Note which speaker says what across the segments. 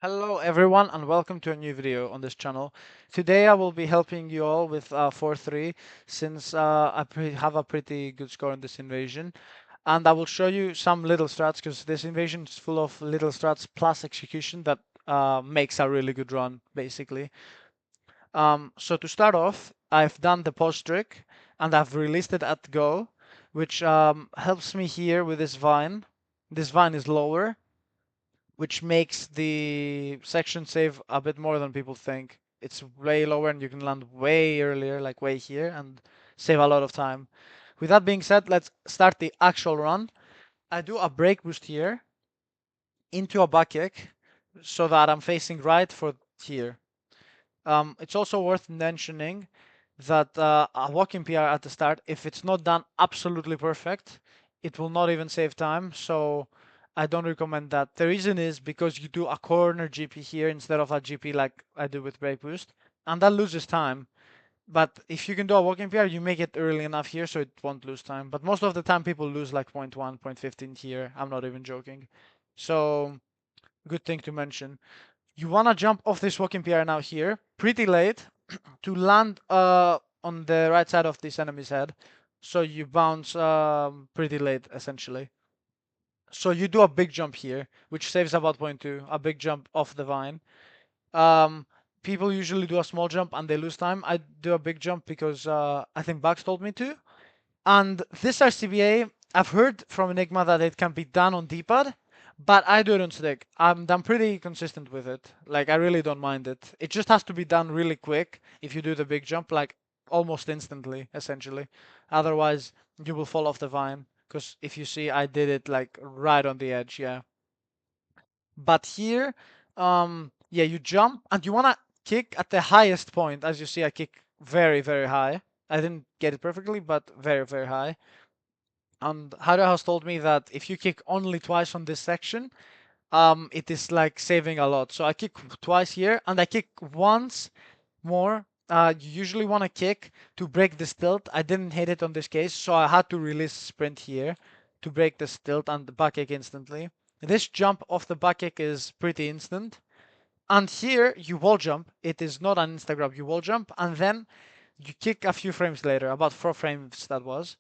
Speaker 1: Hello everyone and welcome to a new video on this channel. Today I will be helping you all with 4-3 since have a pretty good score in this invasion, and I will show you some little strats because this invasion is full of little strats plus execution that makes a really good run basically. So to start off, I've done the post trick and I've released it at go, which helps me here with this vine. This vine is lower, which makes the section save a bit more than people think. It's way lower and you can land way earlier, like way here, and save a lot of time. With that being said, let's start the actual run. I do a break boost here into a back kick so that I'm facing right for here. It's also worth mentioning that a walking PR at the start, if it's not done absolutely perfect, it will not even save time. So I don't recommend that. The reason is because you do a corner GP here instead of a GP like I do with Break Boost, and that loses time. But if you can do a walking PR, you make it early enough here so it won't lose time. But most of the time, people lose like 0.1, 0.15 here. I'm not even joking. So, good thing to mention. You want to jump off this walking PR now here, pretty late, to land on the right side of this enemy's head. So you bounce pretty late, essentially. So you do a big jump here, which saves about 0.2, a big jump off the vine. Um, People usually do a small jump and they lose time. I do a big jump because I think Bugs told me to. And this RCBA, I've heard from Enigma that it can be done on D-pad, but I do it on stick. I'm pretty consistent with it. Like, I really don't mind it. It just has to be done really quick if you do the big jump, like almost instantly, essentially. Otherwise, you will fall off the vine. Because if you see, I did it like right on the edge, yeah. But here, yeah, you jump and you wanna kick at the highest point. As you see, I kick very, very high. I didn't get it perfectly, but very, very high. And Haru has told me that if you kick only twice on this section, it is like saving a lot. So I kick twice here, and I kick once more. You usually want to kick to break the tilt. I didn't hit it on this case, so I had to release sprint here to break the tilt and the back kick instantly. This jump off the back kick is pretty instant. And here you wall jump. It is not an insta grab. You wall jump, and then you kick a few frames later, about 4 frames that was.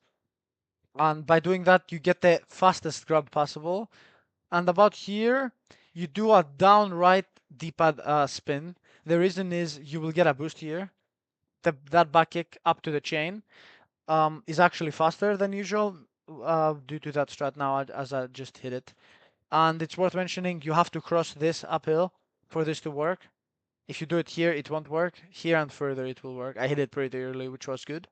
Speaker 1: And by doing that, you get the fastest grab possible. And about here, you do a downright D-pad spin. The reason is you will get a boost here. That back kick up to the chain is actually faster than usual due to that strat now as I just hit it. And it's worth mentioning you have to cross this uphill for this to work. If you do it here, it won't work. Here and further, it will work. I hit it pretty early, which was good.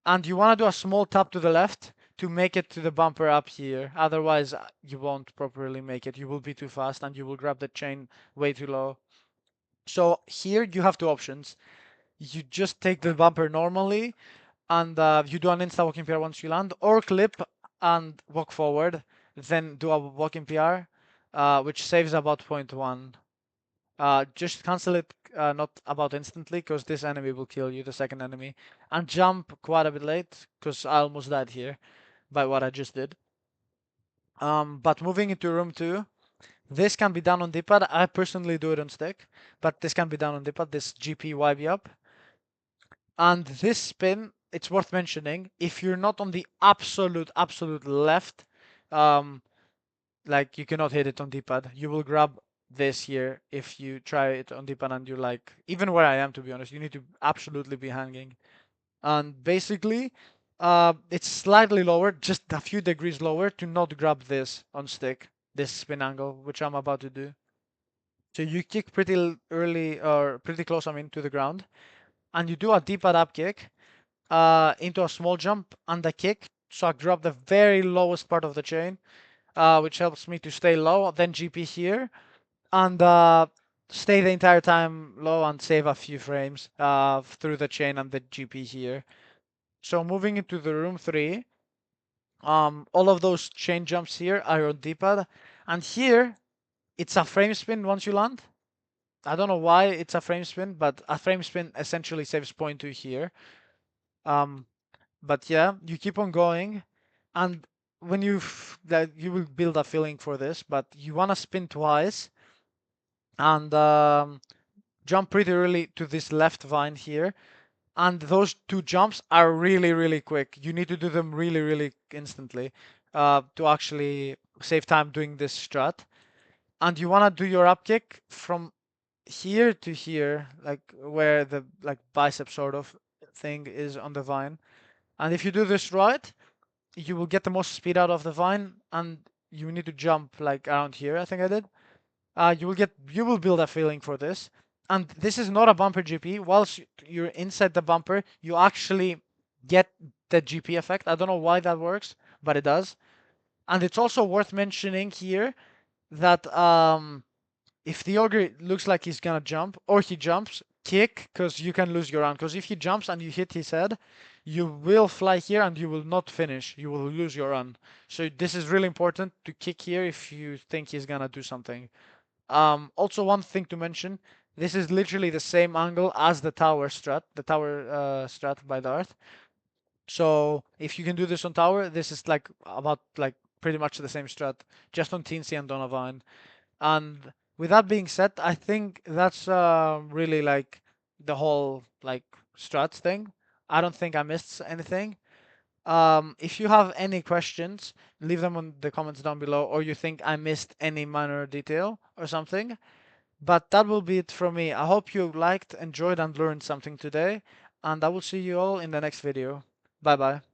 Speaker 1: And you want to do a small tap to the left to make it to the bumper up here. Otherwise, you won't properly make it. You will be too fast and you will grab the chain way too low. So here you have two options. You just take the bumper normally and you do an insta walking PR once you land, or clip and walk forward, then do a walking PR, which saves about 0.1. Just cancel it, not about instantly, because this enemy will kill you, the second enemy. And jump quite a bit late, because I almost died here by what I just did. But moving into room 2, this can be done on D-pad. I personally do it on stick, but this can be done on D-pad, this GP YB up. And this spin, it's worth mentioning, if you're not on the absolute left, um, like you cannot hit it on D-pad. You will grab this here if you try it on D-pad and you're like, even where I am to be honest, you need to absolutely be hanging. And basically, it's slightly lower, just a few degrees lower to not grab this on stick, this spin angle, which I'm about to do. So you kick pretty early or pretty close, I mean, to the ground, and you do a D-pad up kick into a small jump and a kick. So I grab the very lowest part of the chain, which helps me to stay low. Then GP here, and stay the entire time low and save a few frames through the chain and the GP here. So moving into the room 3, all of those chain jumps here are on D-pad, and here it's a frame spin once you land. I don't know why it's a frame spin, but a frame spin essentially saves zero point 0.2 here. Um, but yeah, you keep on going, and when that you will build a feeling for this, but you wanna spin twice and jump pretty early to this left vine here. And those two jumps are really, really quick. You need to do them really, really instantly to actually save time doing this strat. And you want to do your up kick from here to here, like where the like bicep sort of thing is on the vine. And if you do this right, you will get the most speed out of the vine, and you need to jump like around here. I think I did. You will build a feeling for this. And this is not a bumper GP. Whilst you're inside the bumper, you actually get the GP effect. I don't know why that works, but it does. And it's also worth mentioning here that if the ogre looks like he's gonna jump or he jumps, kick, because you can lose your round. Because if he jumps and you hit his head, you will fly here and you will not finish. You will lose your run. So this is really important to kick here if you think he's gonna do something. Also, one thing to mention: this is literally the same angle as the tower strat by Darth. So if you can do this on tower, this is like about like pretty much the same strat, just on Teensy and Donovan. And with that being said, I think that's really like the whole like strats thing. I don't think I missed anything. If you have any questions, leave them in the comments down below, or you think I missed any minor detail or something. But that will be it from me. I hope you liked, enjoyed, and learned something today, and I will see you all in the next video. Bye bye.